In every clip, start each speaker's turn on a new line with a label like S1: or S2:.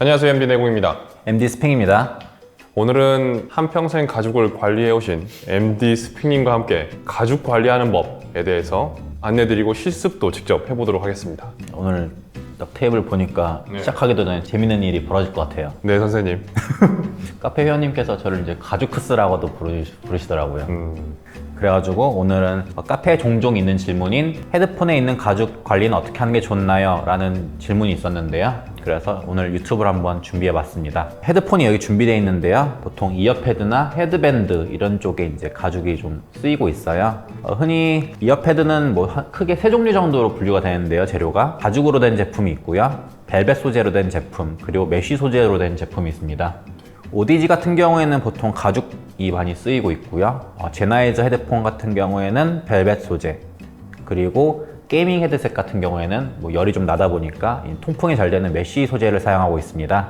S1: 안녕하세요, MD 내공입니다.
S2: MD 스팽입니다.
S1: 오늘은 한평생 가죽을 관리해 오신 MD 스핑님과 함께 가죽 관리하는 법에 대해서 안내드리고 실습도 직접 해보도록 하겠습니다.
S2: 오늘 딱 테이블 보니까 시작하기도 전에 재밌는 일이 벌어질 것 같아요.
S1: 네, 선생님.
S2: 카페 회원님께서 저를 이제 가죽크스라고도 부르시더라고요. 그래가지고 오늘은 카페에 종종 있는 질문인 헤드폰에 있는 가죽 관리는 어떻게 하는 게 좋나요? 라는 질문이 있었는데요. 그래서 오늘 유튜브를 한번 준비해봤습니다. 헤드폰이 여기 준비되어 있는데요. 보통 이어패드나 헤드밴드 이런 쪽에 이제 가죽이 좀 쓰이고 있어요. 흔히 이어패드는 뭐 크게 세 종류 정도로 분류가 되는데요. 재료가 가죽으로 된 제품이 있고요. 벨벳 소재로 된 제품, 그리고 메쉬 소재로 된 제품이 있습니다. ODG 같은 경우에는 보통 가죽이 많이 쓰이고 있고요. 제나이저 헤드폰 같은 경우에는 벨벳 소재, 그리고 게이밍 헤드셋 같은 경우에는 뭐 열이 좀 나다 보니까 통풍이 잘 되는 메쉬 소재를 사용하고 있습니다.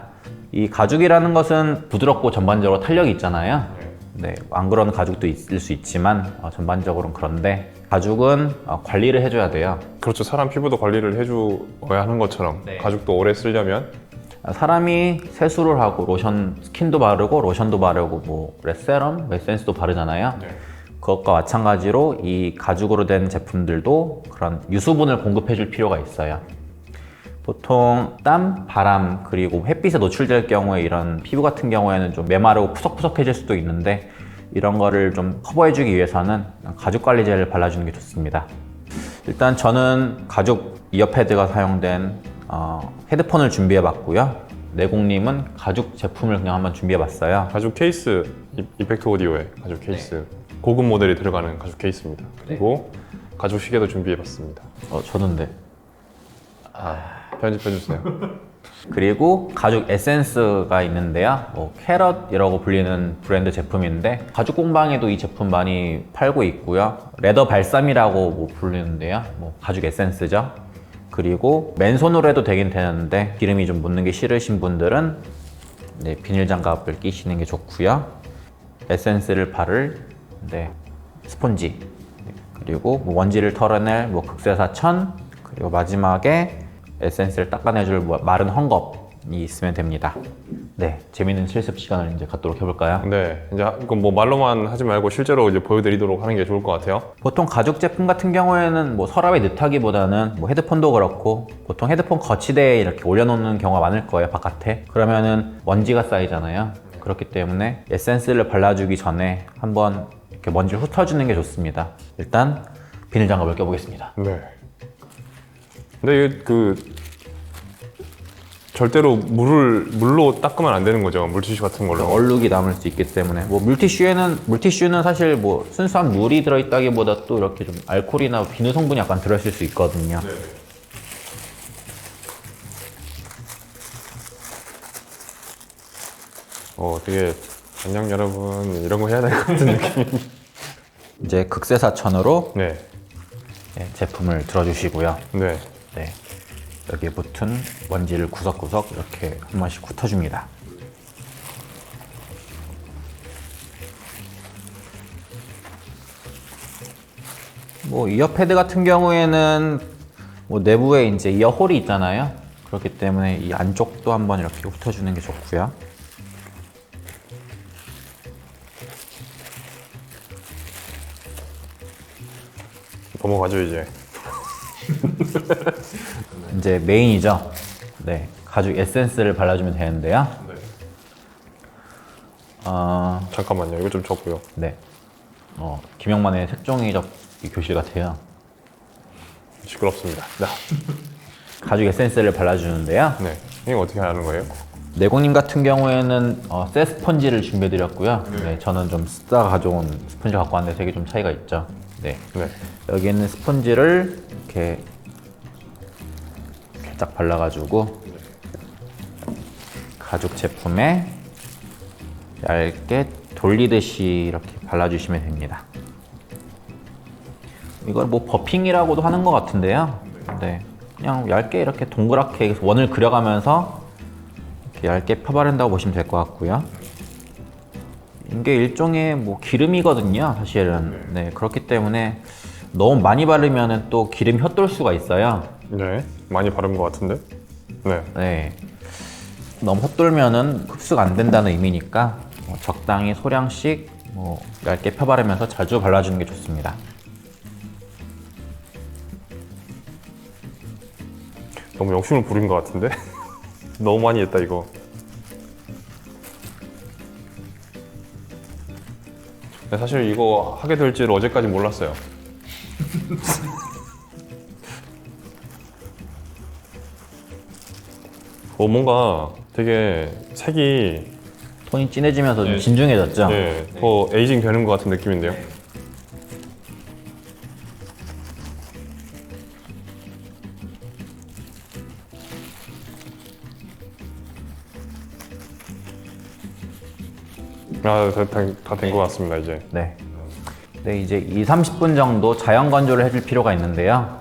S2: 이 가죽이라는 것은 부드럽고 전반적으로 탄력이 있잖아요. 네, 안 그런 가죽도 있을 수 있지만 전반적으로는 그런데 가죽은 관리를 해줘야 돼요.
S1: 그렇죠. 사람 피부도 관리를 해줘야 하는 것처럼 가죽도 오래 쓰려면
S2: 사람이 세수를 하고 로션, 스킨도 바르고 로션도 바르고 뭐 세럼, 에센스도 바르잖아요. 그것과 마찬가지로 이 가죽으로 된 제품들도 그런 유수분을 공급해 줄 필요가 있어요. 보통 땀, 바람, 그리고 햇빛에 노출될 경우에 이런 피부 같은 경우에는 좀 메마르고 푸석푸석해질 수도 있는데 이런 거를 좀 커버해 주기 위해서는 가죽 관리제를 발라주는 게 좋습니다. 일단 저는 가죽 이어패드가 사용된 헤드폰을 준비해 봤고요. 내공님은 가죽 제품을 그냥 한번 준비해 봤어요.
S1: 가죽 케이스, 이펙트 오디오의 가죽 케이스, 고급 모델이 들어가는 가죽 케이스입니다. 그리고 가죽 시계도 준비해 봤습니다.
S2: 저는데.
S1: 편집해 주세요.
S2: 그리고 가죽 에센스가 있는데요. 뭐 캐럿이라고 불리는 브랜드 제품인데 가죽 공방에도 이 제품 많이 팔고 있고요. 레더 발삼이라고 뭐 부르는데요. 뭐 가죽 에센스죠. 그리고 맨손으로 해도 되긴 되는데 기름이 좀 묻는 게 싫으신 분들은 비닐 장갑을 끼시는 게 좋고요. 에센스를 바를 스폰지, 그리고 뭐 먼지를 털어낼 뭐 극세사천, 그리고 마지막에 에센스를 닦아내줄 마른 헝겊이 있으면 됩니다. 네, 재밌는 실습 시간을 이제 갖도록 해볼까요?
S1: 네, 이제 이건 뭐 말로만 하지 말고 실제로 이제 보여드리도록 하는 게 좋을 것 같아요.
S2: 보통 가죽 제품 같은 경우에는 뭐 서랍에 넣다기보다는 뭐 헤드폰도 그렇고 보통 헤드폰 거치대에 이렇게 올려놓는 경우가 많을 거예요, 바깥에. 그러면은 먼지가 쌓이잖아요. 그렇기 때문에 에센스를 발라주기 전에 한번 이렇게 먼지를 훑어주는 게 좋습니다. 일단 비닐 장갑을 껴보겠습니다.
S1: 네. 근데 이게 절대로 물로 닦으면 안 되는 거죠. 물티슈 같은 걸로.
S2: 얼룩이 남을 수 있기 때문에 뭐 물티슈는 사실 뭐 순수한 물이 들어있다기보다 또 이렇게 좀 알코올이나 비누 성분이 약간 들어있을 수 있거든요.
S1: 되게 안녕 여러분 이런 거 해야 될 것 같은 느낌.
S2: 이제 극세사천으로
S1: 네.
S2: 제품을 들어주시고요.
S1: 네.
S2: 네, 여기에 붙은 먼지를 구석구석 이렇게 한 번씩 훑어줍니다. 뭐 이어패드 같은 경우에는 뭐 내부에 이제 이어홀이 있잖아요. 그렇기 때문에 이 안쪽도 한번 이렇게 훑어주는 게 좋고요.
S1: 넘어가죠 이제.
S2: 이제 메인이죠. 네, 가죽 에센스를 발라주면 되는데요.
S1: 잠깐만요. 이거 좀 적고요.
S2: 네, 김영만의 색종이적 교실 같아요.
S1: 시끄럽습니다. 네.
S2: 가죽 에센스를 발라주는데요.
S1: 네. 이거 어떻게 하는 거예요?
S2: 내고님 같은 경우에는 새 스펀지를 준비해드렸고요. 네, 저는 좀 쓰다가 가져온 스펀지를 갖고 왔는데 되게 좀 차이가 있죠. 네. 여기 있는 스펀지를 이렇게 살짝 발라가지고 가죽 제품에 얇게 돌리듯이 이렇게 발라주시면 됩니다. 이걸 뭐 버핑이라고도 하는 것 같은데요. 네, 그냥 얇게 이렇게 동그랗게 원을 그려가면서 이렇게 얇게 펴바른다고 보시면 될 것 같고요. 이게 일종의 뭐 기름이거든요, 사실은. 네, 그렇기 때문에 너무 많이 바르면 또 기름이 헛돌 수가 있어요.
S1: 네. 많이 바른 것 같은데? 네.
S2: 네. 너무 헛돌면은 흡수가 안 된다는 의미니까 적당히 소량씩 얇게 펴바르면서 자주 발라주는 게 좋습니다.
S1: 너무 욕심을 부린 것 같은데? 너무 많이 했다 이거. 근데 사실 이거 하게 될 줄 어제까지 몰랐어요. 뭔가 되게 색이
S2: 톤이 진해지면서 좀 진중해졌죠?
S1: 네, 더 에이징 되는 것 같은 느낌인데요. 다 된 것 같습니다 이제.
S2: 네. 네, 이제 20-30분 정도 자연 건조를 해줄 필요가 있는데요.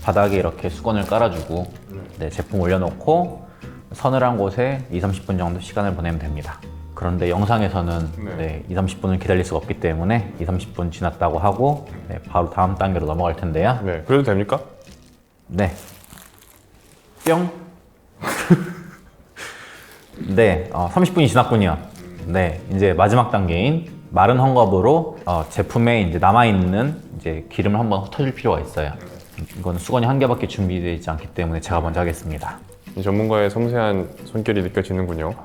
S2: 바닥에 이렇게 수건을 깔아주고 네, 제품 올려놓고 서늘한 곳에 20-30분 정도 시간을 보내면 됩니다. 그런데 영상에서는 네, 20-30분을 기다릴 수가 없기 때문에 20-30분 지났다고 하고 네, 바로 다음 단계로 넘어갈 텐데요.
S1: 네, 그래도 됩니까?
S2: 네. 뿅. 네, 30분이 지났군요. 네, 이제 마지막 단계인 마른 헝겊으로 제품에 이제 남아있는 이제 기름을 한번 흩어줄 필요가 있어요. 이거는 수건이 한 개밖에 준비되어 있지 않기 때문에 제가 먼저 하겠습니다.
S1: 이 전문가의 섬세한 손길이 느껴지는군요.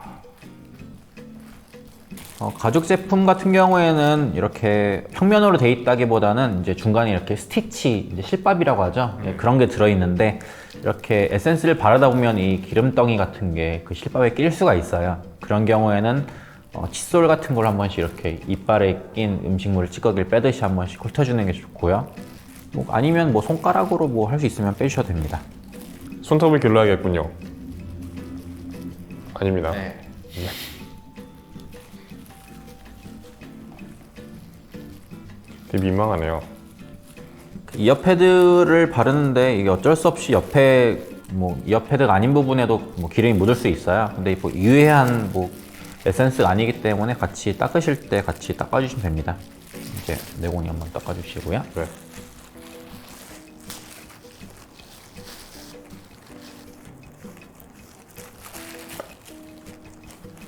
S2: 가죽 제품 같은 경우에는 이렇게 평면으로 돼 있다기보다는 이제 중간에 이렇게 스티치, 이제 실밥이라고 하죠. 예, 그런 게 들어있는데 이렇게 에센스를 바르다 보면 이 기름덩이 같은 게 그 실밥에 낄 수가 있어요. 그런 경우에는 칫솔 같은 걸 한 번씩 이렇게 이빨에 낀 음식물을 찌꺼기를 빼듯이 한 번씩 훑어주는 게 좋고요. 아니면 손가락으로 할 수 있으면 빼주셔도 됩니다.
S1: 손톱을 길러야겠군요. 아닙니다.
S2: 네.
S1: 되게 민망하네요.
S2: 이어 패드를 바르는데 이게 어쩔 수 없이 옆에 이어 패드가 아닌 부분에도 기름이 묻을 수 있어요. 근데 유해한 에센스가 아니기 때문에 같이 닦으실 때 같이 닦아주시면 됩니다. 이제 내공이 한번 닦아주시고요.
S1: 네.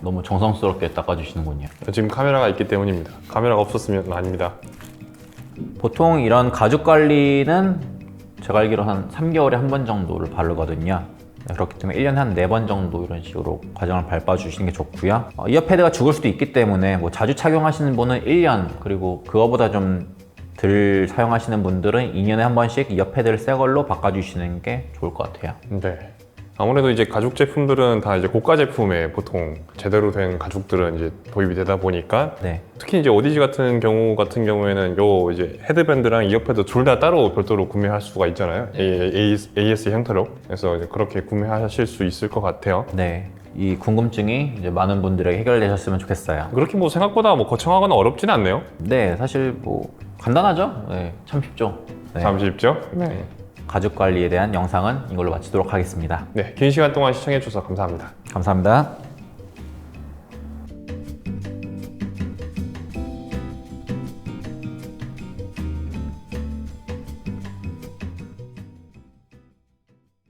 S2: 너무 정성스럽게 닦아주시는군요.
S1: 지금 카메라가 있기 때문입니다. 카메라가 없었으면 아닙니다.
S2: 보통 이런 가죽 관리는 제가 알기로 한 3개월에 한 번 정도를 바르거든요. 그렇기 때문에 1년에 한 4번 정도 이런 식으로 과정을 밟아주시는 게 좋고요. 이어 패드가 죽을 수도 있기 때문에 자주 착용하시는 분은 1년, 그리고 그거보다 좀 덜 사용하시는 분들은 2년에 한 번씩 이어 패드를 새 걸로 바꿔주시는 게 좋을 것 같아요.
S1: 네. 아무래도 이제 가죽 제품들은 다 이제 고가 제품에 보통 제대로 된 가죽들은 이제 도입이 되다 보니까
S2: 네.
S1: 특히 이제 오디지 같은 경우에는 요 이제 헤드밴드랑 이어패드 둘 다 따로 별도로 구매할 수가 있잖아요. AS 형태로. 그래서 이제 그렇게 구매하실 수 있을 것 같아요.
S2: 네. 이 궁금증이 이제 많은 분들에게 해결되셨으면 좋겠어요.
S1: 그렇게 생각보다 거창하거나 어렵진 않네요.
S2: 네, 사실 간단하죠? 네, 참 쉽죠. 네.
S1: 참 쉽죠? 네.
S2: 가죽 관리에 대한 영상은 이걸로 마치도록 하겠습니다.
S1: 네, 긴 시간 동안 시청해주셔서 감사합니다.
S2: 감사합니다.